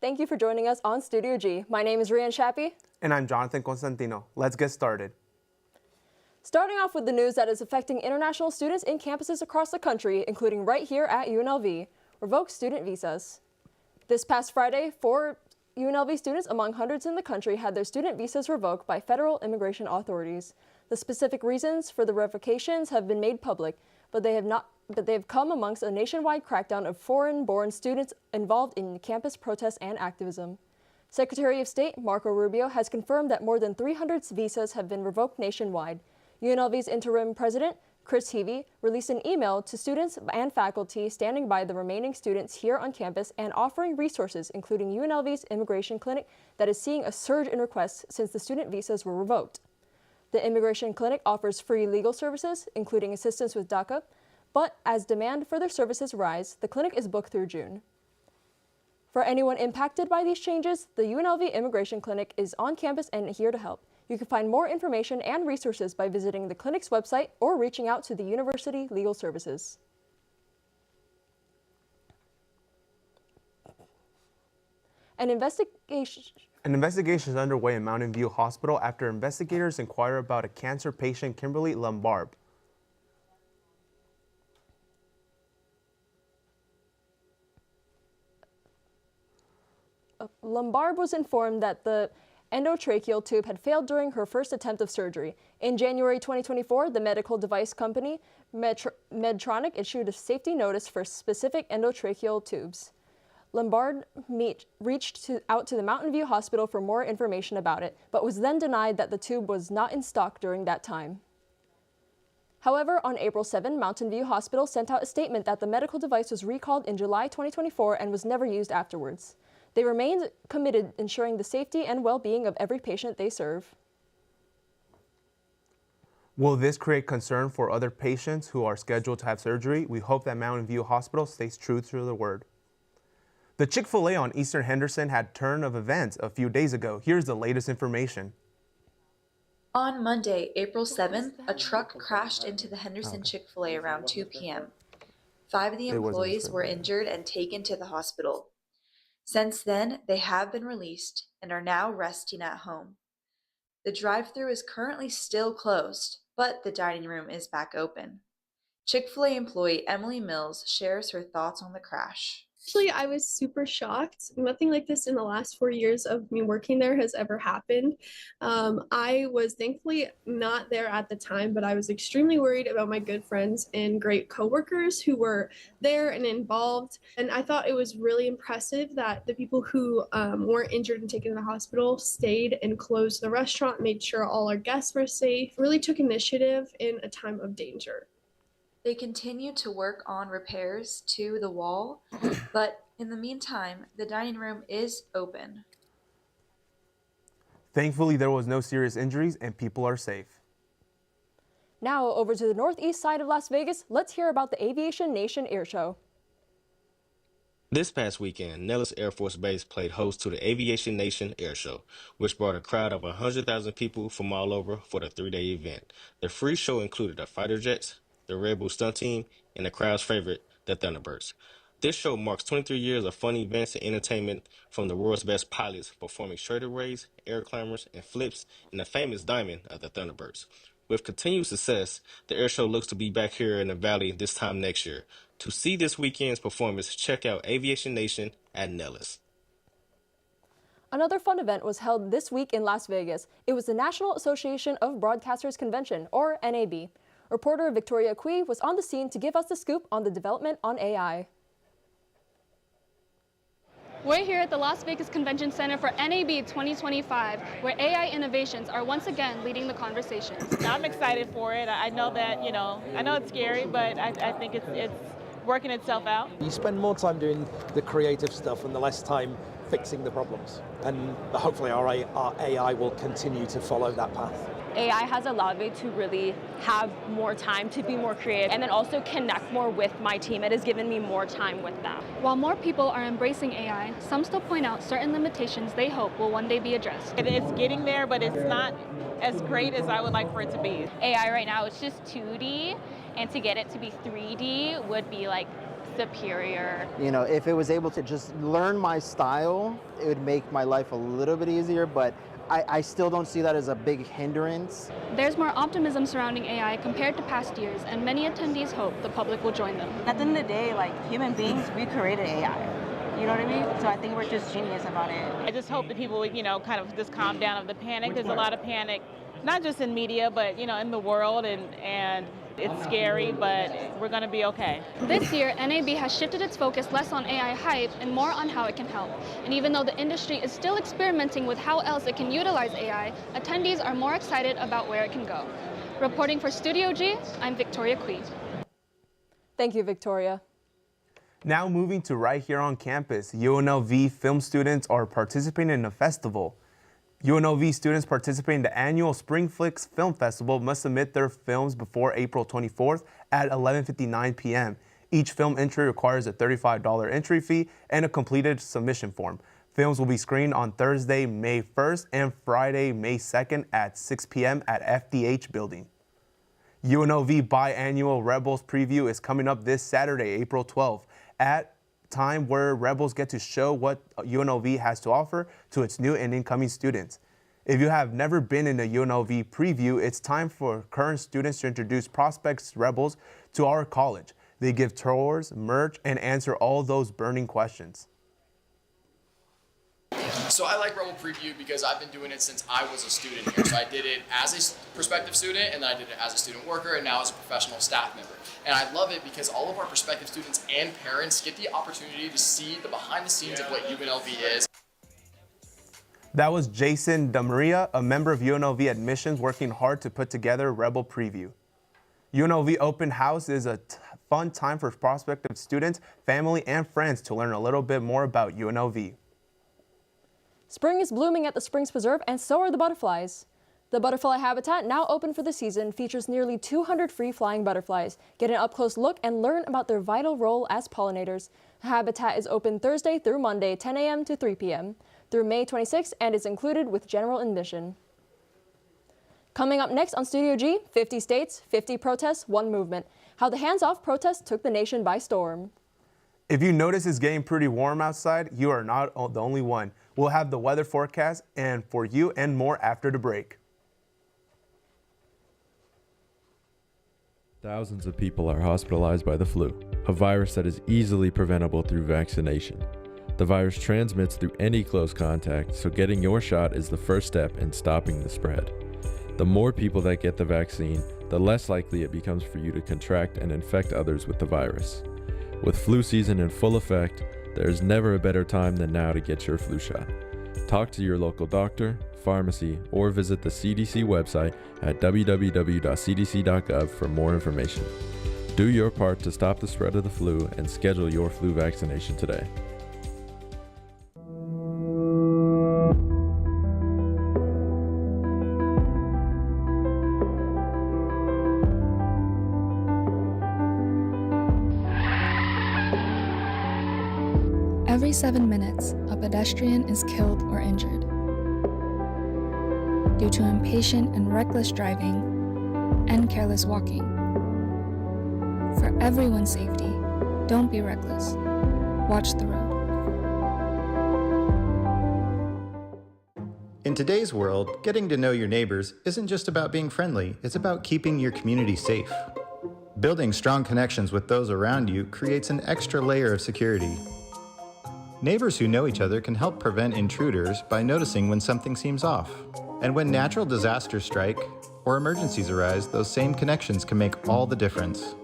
Thank you for joining us on Studio G. My name is Rian Shappy. And I'm Jonathan Constantino. Let's get started. Starting off with the news that is affecting international students in campuses across the country, including right here at UNLV, revoked student visas. This past Friday, 4 UNLV students among hundreds in the country had their student visas revoked by federal immigration authorities. The specific reasons for the revocations have been made public, but they have come amongst a nationwide crackdown of foreign-born students involved in campus protests and activism. Secretary of State Marco Rubio has confirmed that more than 300 visas have been revoked nationwide. UNLV's interim president, Chris Heavey, released an email to students and faculty standing by the remaining students here on campus and offering resources, including UNLV's immigration clinic that is seeing a surge in requests since the student visas were revoked. The immigration clinic offers free legal services, including assistance with DACA, but as demand for their services rise, the clinic is booked through June. For anyone impacted by these changes, the UNLV Immigration Clinic is on campus and here to help. You can find more information and resources by visiting the clinic's website or reaching out to the University Legal Services. An investigation is underway in Mountain View Hospital after investigators inquire about a cancer patient, Kimberly Lombard. Lombard was informed that the endotracheal tube had failed during her first attempt of surgery. In January 2024, the medical device company Medtronic issued a safety notice for specific endotracheal tubes. Lombard reached out to the Mountain View Hospital for more information about it, but was then denied that the tube was not in stock during that time. However, on April 7, Mountain View Hospital sent out a statement that the medical device was recalled in July 2024 and was never used afterwards. They remained committed ensuring the safety and well-being of every patient they serve. Will this create concern for other patients who are scheduled to have surgery? We hope that Mountain View Hospital stays true to their word. The Chick-fil-A on Eastern Henderson had turn of events a few days ago. Here's the latest information. On Monday, April 7th, a truck crashed into the Henderson Chick-fil-A around 2 p.m. 5 of the employees were injured and taken to the hospital. Since then, they have been released and are now resting at home. The drive-thru is currently still closed, but the dining room is back open. Chick-fil-A employee Emily Mills shares her thoughts on the crash. Actually, I was super shocked. Nothing like this in the last 4 years of me working there has ever happened. I was thankfully not there at the time, but I was extremely worried about my good friends and great coworkers who were there and involved. And I thought it was really impressive that the people who weren't injured and taken to the hospital stayed and closed the restaurant, made sure all our guests were safe, really took initiative in a time of danger. They continue to work on repairs to the wall, but in the meantime, the dining room is open. Thankfully, there was no serious injuries and people are safe. Now over to the northeast side of Las Vegas, let's hear about the Aviation Nation Air Show. This past weekend, Nellis Air Force Base played host to the Aviation Nation Air Show, which brought a crowd of 100,000 people from all over for the 3-day event. The free show included the fighter jets, the Red Bull stunt team, and the crowd's favorite, the Thunderbirds. This show marks 23 years of fun events and entertainment from the world's best pilots performing straightaway, air climbers, and flips in the famous diamond of the Thunderbirds. With continued success, the air show looks to be back here in the Valley this time next year. To see this weekend's performance, check out Aviation Nation at Nellis. Another fun event was held this week in Las Vegas. It was the National Association of Broadcasters Convention, or NAB. Reporter Victoria Cui was on the scene to give us the scoop on the development on AI. We're here at the Las Vegas Convention Center for NAB 2025, where AI innovations are once again leading the conversations. I'm excited for it. I know that, I know it's scary, but I think it's working itself out. You spend more time doing the creative stuff and the less time fixing the problems. And hopefully our AI will continue to follow that path. AI has allowed me to really have more time to be more creative and then also connect more with my team. It has given me more time with them. While more people are embracing AI, some still point out certain limitations they hope will one day be addressed. It's getting there, but it's not as great as I would like for it to be. AI right now, it's just 2D, and to get it to be 3D would be like superior. You know, if it was able to just learn my style, it would make my life a little bit easier, but I still don't see that as a big hindrance. There's more optimism surrounding AI compared to past years, and many attendees hope the public will join them. At the end of the day, like human beings, we created AI. You know what I mean? So I think we're just genius about it. I just hope that people would, kind of just calm down of the panic. There's a lot of panic, not just in media, but, in the world, and it's scary, but we're going to be okay. This year, NAB has shifted its focus less on AI hype and more on how it can help. And even though the industry is still experimenting with how else it can utilize AI, attendees are more excited about where it can go. Reporting for Studio G, I'm Victoria Quee. Thank you, Victoria. Now moving to right here on campus, UNLV film students are participating in a festival. UNLV students participating in the annual Spring Flicks Film Festival must submit their films before April 24th at 11:59 p.m. Each film entry requires a $35 entry fee and a completed submission form. Films will be screened on Thursday, May 1st and Friday, May 2nd at 6 p.m. at FDH Building. UNLV biannual Rebels preview is coming up this Saturday, April 12th, at time where Rebels get to show what UNLV has to offer to its new and incoming students. If you have never been in a UNLV preview, it's time for current students to introduce prospects Rebels to our college. They give tours, merch, and answer all those burning questions. So I like Rebel Preview because I've been doing it since I was a student here. So I did it as a prospective student, and then I did it as a student worker, and now as a professional staff member. And I love it because all of our prospective students and parents get the opportunity to see the behind the scenes of what UNLV is. That was Jason DeMaria, a member of UNLV admissions working hard to put together Rebel Preview. UNLV Open House is a fun time for prospective students, family, and friends to learn a little bit more about UNLV. Spring is blooming at the Springs Preserve, and so are the butterflies. The butterfly habitat, now open for the season, features nearly 200 free-flying butterflies. Get an up-close look and learn about their vital role as pollinators. The habitat is open Thursday through Monday, 10 a.m. to 3 p.m. through May 26th, and is included with general admission. Coming up next on Studio G, 50 states, 50 protests, 1 movement. How the hands-off protest took the nation by storm. If you notice it's getting pretty warm outside, you are not the only one. We'll have the weather forecast and for you and more after the break. Thousands of people are hospitalized by the flu, a virus that is easily preventable through vaccination. The virus transmits through any close contact, so getting your shot is the first step in stopping the spread. The more people that get the vaccine, the less likely it becomes for you to contract and infect others with the virus. With flu season in full effect, there is never a better time than now to get your flu shot. Talk to your local doctor, pharmacy, or visit the CDC website at www.cdc.gov for more information. Do your part to stop the spread of the flu and schedule your flu vaccination today. Every 7 minutes, a pedestrian is killed or injured due to impatient and reckless driving and careless walking. For everyone's safety, don't be reckless. Watch the road. In today's world, getting to know your neighbors isn't just about being friendly, it's about keeping your community safe. Building strong connections with those around you creates an extra layer of security. Neighbors who know each other can help prevent intruders by noticing when something seems off. And when natural disasters strike or emergencies arise, those same connections can make all the difference.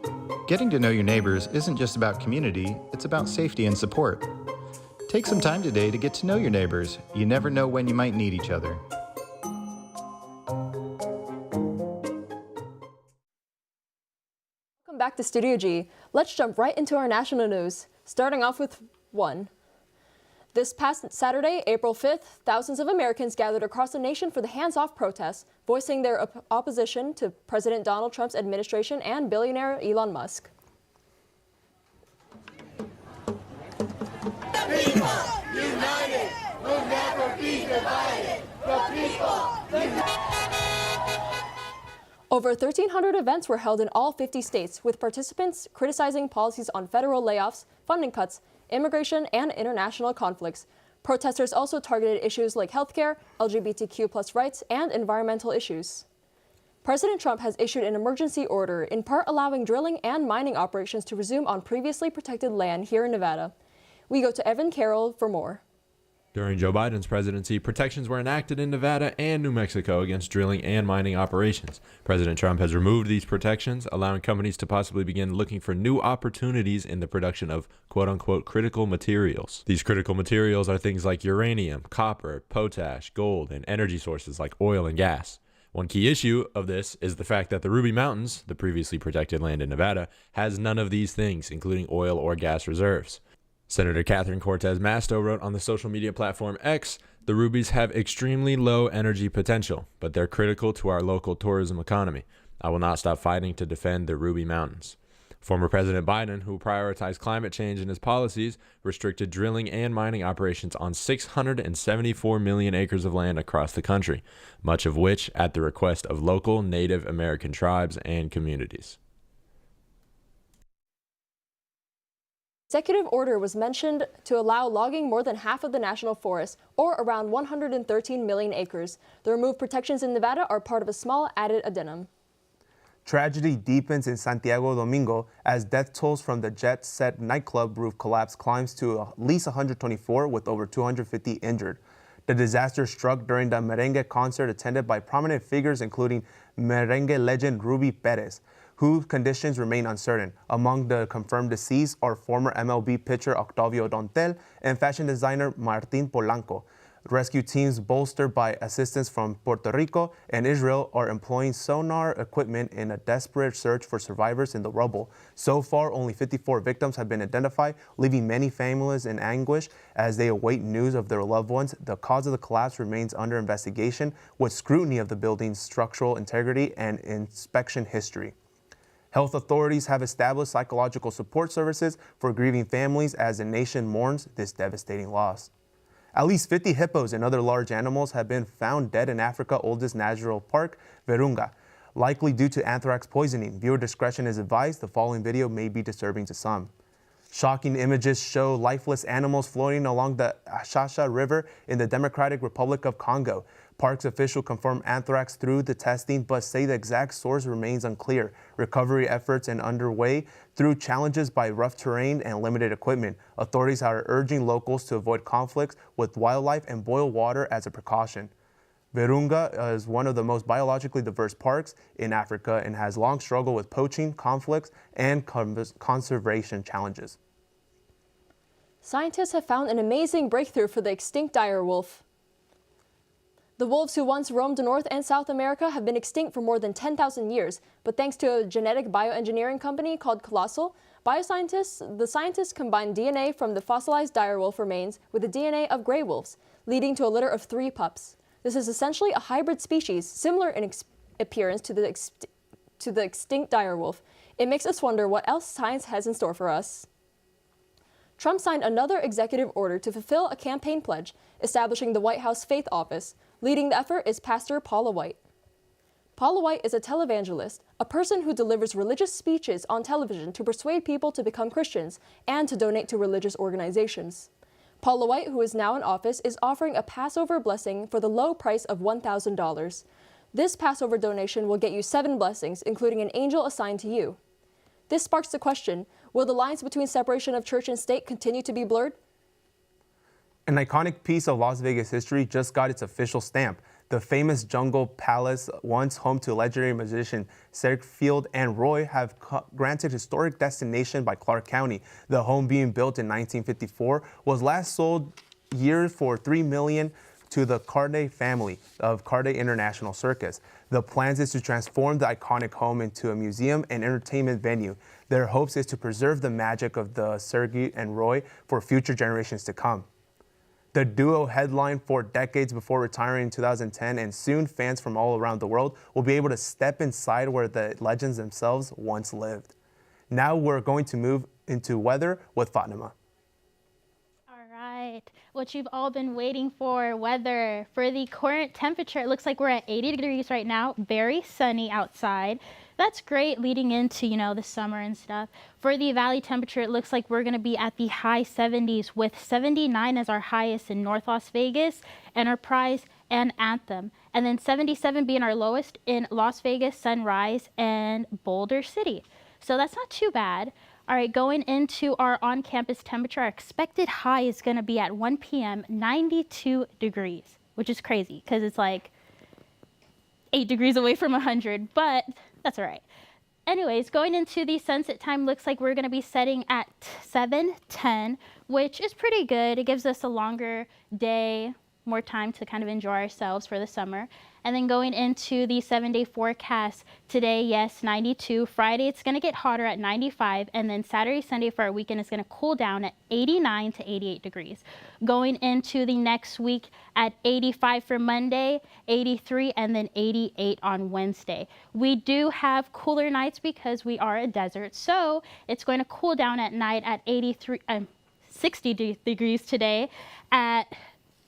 Getting to know your neighbors isn't just about community, it's about safety and support. Take some time today to get to know your neighbors. You never know when you might need each other. Welcome back to Studio G. Let's jump right into our national news, starting off with 1. This past Saturday, April 5th, thousands of Americans gathered across the nation for the hands-off protests, voicing their opposition to President Donald Trump's administration and billionaire Elon Musk. The people united will never be divided. The people united. Over 1,300 events were held in all 50 states, with participants criticizing policies on federal layoffs, funding cuts, immigration, and international conflicts. Protesters also targeted issues like healthcare, LGBTQ+ rights, and environmental issues. President Trump has issued an emergency order, in part allowing drilling and mining operations to resume on previously protected land here in Nevada. We go to Evan Carroll for more. During Joe Biden's presidency, protections were enacted in Nevada and New Mexico against drilling and mining operations. President Trump has removed these protections, allowing companies to possibly begin looking for new opportunities in the production of quote-unquote critical materials. These critical materials are things like uranium, copper, potash, gold, and energy sources like oil and gas. One key issue of this is the fact that the Ruby Mountains, the previously protected land in Nevada, has none of these things, including oil or gas reserves. Senator Catherine Cortez Masto wrote on the social media platform X, "The Rubies have extremely low energy potential, but they're critical to our local tourism economy. I will not stop fighting to defend the Ruby Mountains." Former President Biden, who prioritized climate change in his policies, restricted drilling and mining operations on 674 million acres of land across the country, much of which at the request of local Native American tribes and communities. Executive order was mentioned to allow logging more than half of the national forest, or around 113 million acres. The removed protections in Nevada are part of a small added addendum. Tragedy deepens in Santiago Domingo as death tolls from the Jet Set nightclub roof collapse climbs to at least 124, with over 250 injured. The disaster struck during the merengue concert attended by prominent figures including merengue legend Ruby Perez, whose conditions remain uncertain. Among the confirmed deceased are former MLB pitcher Octavio Dontel and fashion designer Martin Polanco. Rescue teams, bolstered by assistance from Puerto Rico and Israel, are employing sonar equipment in a desperate search for survivors in the rubble. So far, only 54 victims have been identified, leaving many families in anguish as they await news of their loved ones. The cause of the collapse remains under investigation, with scrutiny of the building's structural integrity and inspection history. Health authorities have established psychological support services for grieving families as the nation mourns this devastating loss. At least 50 hippos and other large animals have been found dead in Africa's oldest natural park, Virunga, likely due to anthrax poisoning. Viewer discretion is advised. The following video may be disturbing to some. Shocking images show lifeless animals floating along the Ashasha River in the Democratic Republic of Congo. Parks officials confirm anthrax through the testing, but say the exact source remains unclear. Recovery efforts are underway through challenges by rough terrain and limited equipment. Authorities are urging locals to avoid conflicts with wildlife and boil water as a precaution. Virunga is one of the most biologically diverse parks in Africa and has long struggled with poaching, conflicts, and conservation challenges. Scientists have found an amazing breakthrough for the extinct dire wolf. The wolves who once roamed North and South America have been extinct for more than 10,000 years, but thanks to a genetic bioengineering company called Colossal, the scientists combined DNA from the fossilized dire wolf remains with the DNA of gray wolves, leading to a litter of 3 pups. This is essentially a hybrid species, similar in appearance to the extinct dire wolf. It makes us wonder what else science has in store for us. Trump signed another executive order to fulfill a campaign pledge, establishing the White House Faith Office. Leading the effort is Pastor Paula White. Paula White is a televangelist, a person who delivers religious speeches on television to persuade people to become Christians and to donate to religious organizations. Paula White, who is now in office, is offering a Passover blessing for the low price of $1,000. This Passover donation will get you 7 blessings, including an angel assigned to you. This sparks the question, will the lines between separation of church and state continue to be blurred? An iconic piece of Las Vegas history just got its official stamp. The famous Jungle Palace, once home to legendary musician Sierfield and Roy, have granted historic designation by Clark County. The home, being built in 1954, was last sold years for $3 million to the Carde family of Carde International Circus. The plans is to transform the iconic home into a museum and entertainment venue. Their hopes is to preserve the magic of the Sergei and Roy for future generations to come. The duo headlined for decades before retiring in 2010, and soon fans from all around the world will be able to step inside where the legends themselves once lived. Now we're going to move into weather with Fatima. All right. what you've all been waiting for, weather. For the current temperature, it looks like we're at 80 degrees right now, very sunny outside. That's great leading into, the summer and stuff. For the valley temperature, it looks like we're going to be at the high 70s with 79 as our highest in North Las Vegas, Enterprise, and Anthem. And then 77 being our lowest in Las Vegas, Sunrise, and Boulder City. So that's not too bad. All right, going into our on-campus temperature, our expected high is going to be at 1 p.m., 92 degrees, which is crazy because it's like 8 degrees away from 100, but that's all right. Anyways, going into the sunset time, looks like we're going to be setting at 7:10, which is pretty good. It gives us a longer day, more time to kind of enjoy ourselves for the summer. And then going into the 7-day forecast, today, yes, 92. Friday, it's going to get hotter at 95. And then Saturday, Sunday for our weekend is going to cool down at 89 to 88 degrees. Going into the next week at 85 for Monday, 83, and then 88 on Wednesday. We do have cooler nights because we are a desert. So it's going to cool down at night at 60 degrees today. At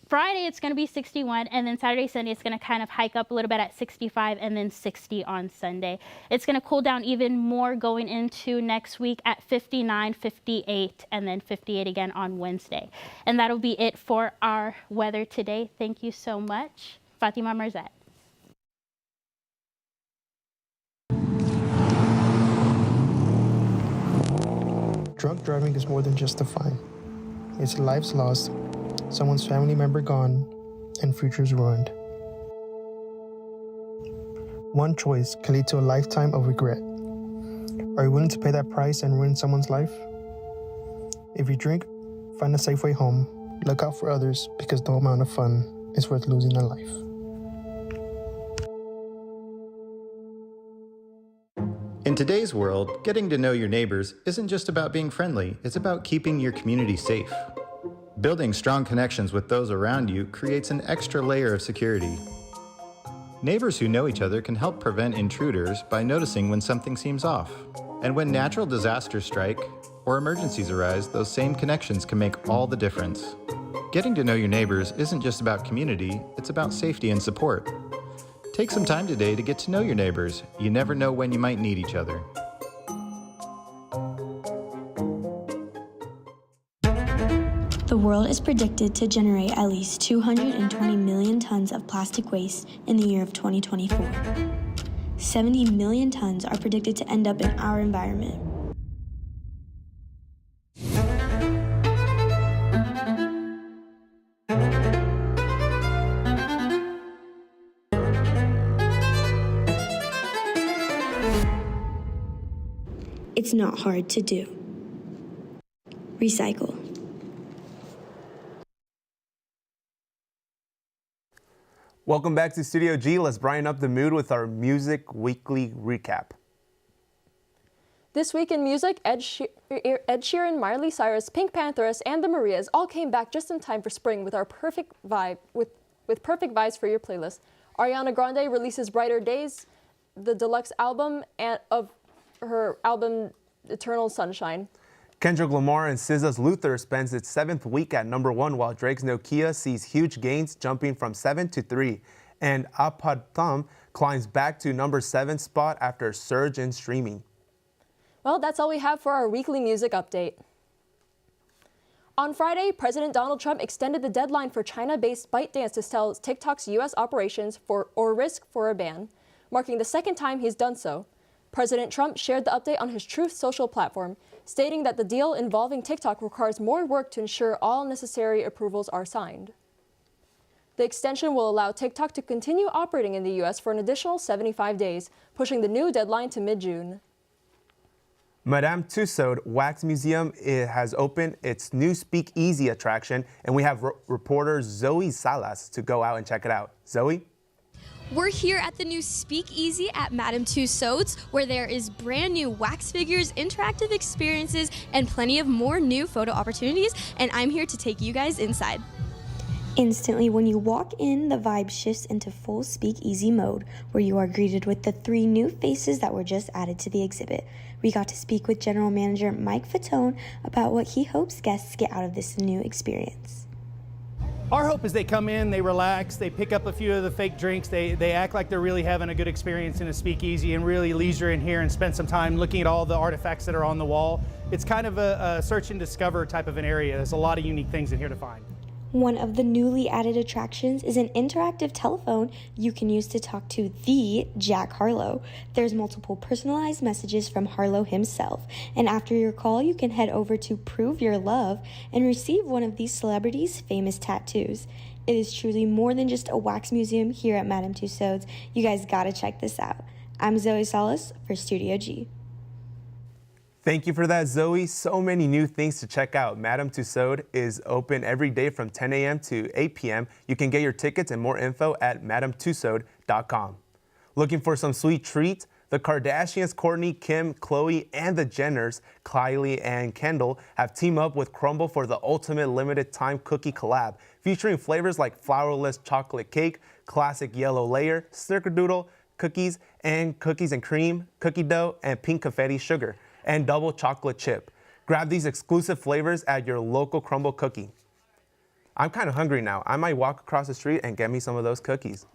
Friday, it's going to be 61, and then Saturday, Sunday, it's going to kind of hike up a little bit at 65 and then 60 on Sunday. It's going to cool down even more going into next week at 59, 58, and then 58 again on Wednesday. And that'll be it for our weather today. Thank you so much. Fatima Marzette. Drunk driving is more than just a fine. It's lives lost, someone's family member gone, and futures ruined. One choice can lead to a lifetime of regret. Are you willing to pay that price and ruin someone's life? If you drink, find a safe way home. Look out for others because no amount of fun is worth losing a life. In today's world, getting to know your neighbors isn't just about being friendly, it's about keeping your community safe. Building strong connections with those around you creates an extra layer of security. Neighbors who know each other can help prevent intruders by noticing when something seems off. And when natural disasters strike or emergencies arise, those same connections can make all the difference. Getting to know your neighbors isn't just about community, it's about safety and support. Take some time today to get to know your neighbors. You never know when you might need each other. The world is predicted to generate at least 220 million tons of plastic waste in the year of 2024. 70 million tons are predicted to end up in our environment. It's not hard to do. Recycle. Welcome back to Studio G. Let's brighten up the mood with our Music Weekly Recap. This week in music, Ed Sheeran, Miley Cyrus, Pink Panthers, and the Marias all came back just in time for spring with our perfect vibe, with perfect vibes for your playlist. Ariana Grande releases Brighter Days, the deluxe album of her album Eternal Sunshine. Kendrick Lamar and SZA's Luther spends its 7th week at #1, while Drake's Nokia sees huge gains, jumping from 7 to 3. And Apad Thumb climbs back to #7 spot after a surge in streaming. Well, that's all we have for our weekly music update. On Friday, President Donald Trump extended the deadline for China-based ByteDance to sell TikTok's U.S. operations or risk for a ban, marking the second time he's done so. President Trump shared the update on his Truth Social platform, stating that the deal involving TikTok requires more work to ensure all necessary approvals are signed. The extension will allow TikTok to continue operating in the U.S. for an additional 75 days, pushing the new deadline to mid-June. Madame Tussauds Wax Museum has opened its new Speakeasy attraction, and we have reporter Zoe Salas to go out and check it out. Zoe? We're here at the new Speakeasy at Madame Tussauds, where there is brand new wax figures, interactive experiences, and plenty of more new photo opportunities, and I'm here to take you guys inside. Instantly, when you walk in, the vibe shifts into full Speakeasy mode, where you are greeted with the 3 new faces that were just added to the exhibit. We got to speak with General Manager Mike Fatone about what he hopes guests get out of this new experience. Our hope is they come in, they relax, they pick up a few of the fake drinks, they act like they're really having a good experience in a speakeasy and really leisure in here and spend some time looking at all the artifacts that are on the wall. It's kind of a search and discover type of an area. There's a lot of unique things in here to find. One of the newly added attractions is an interactive telephone you can use to talk to the Jack Harlow. There's multiple personalized messages from Harlow himself, and after your call, you can head over to Prove Your Love and receive one of these celebrities' famous tattoos. It is truly more than just a wax museum here at Madame Tussauds. You guys gotta check this out. I'm Zoe Salas for Studio G. Thank you for that, Zoe. So many new things to check out. Madame Tussauds is open every day from 10 a.m. to 8 p.m. You can get your tickets and more info at madametussauds.com. Looking for some sweet treats? The Kardashians, Kourtney, Kim, Khloe, and the Jenners, Kylie and Kendall, have teamed up with Crumbl for the ultimate limited time cookie collab, featuring flavors like flourless chocolate cake, classic yellow layer, snickerdoodle cookies and cream, cookie dough, and pink confetti sugar, and double chocolate chip. Grab these exclusive flavors at your local Crumbl cookie. I'm kind of hungry now. I might walk across the street and get me some of those cookies.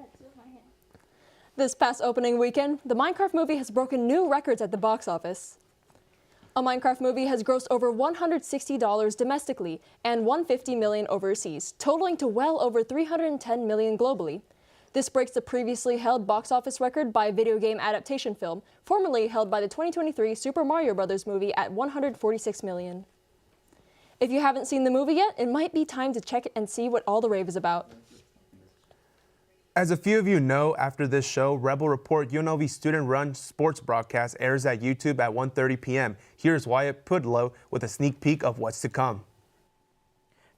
This past opening weekend, the Minecraft movie has broken new records at the box office. A Minecraft movie has grossed over $160 domestically and $150 million overseas, totaling to well over $310 million globally. This breaks the previously held box office record by a video game adaptation film, formerly held by the 2023 Super Mario Bros. Movie at $146 million. If you haven't seen the movie yet, it might be time to check it and see what all the rave is about. As a few of you know, after this show, Rebel Report UNLV student-run sports broadcast airs at YouTube at 1:30 p.m. Here's Wyatt Pudlow with a sneak peek of what's to come.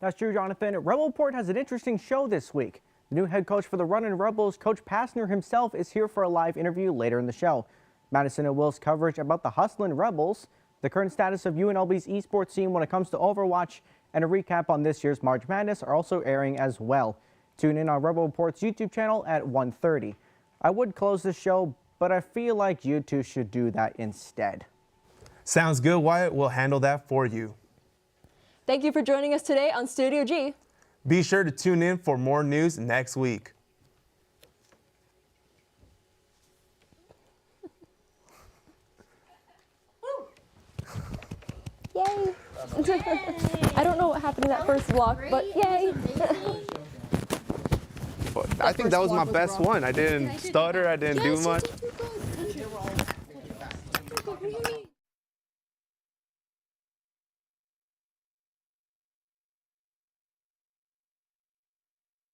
That's true, Jonathan. Rebel Report has an interesting show this week. The new head coach for the Runnin' Rebels, Coach Passner himself, is here for a live interview later in the show. Madison and Will's coverage about the Hustlin' Rebels, the current status of UNLV's esports scene when it comes to Overwatch, and a recap on this year's March Madness are also airing as well. Tune in on Rebel Report's YouTube channel at 1:30. I would close the show, but I feel like you two should do that instead. Sounds good, Wyatt. We'll handle that for you. Thank you for joining us today on Studio G. Be sure to tune in for more news next week. Yay! I don't know what happened in that first block, but yay! I think that was my best one. I didn't stutter, I didn't do much.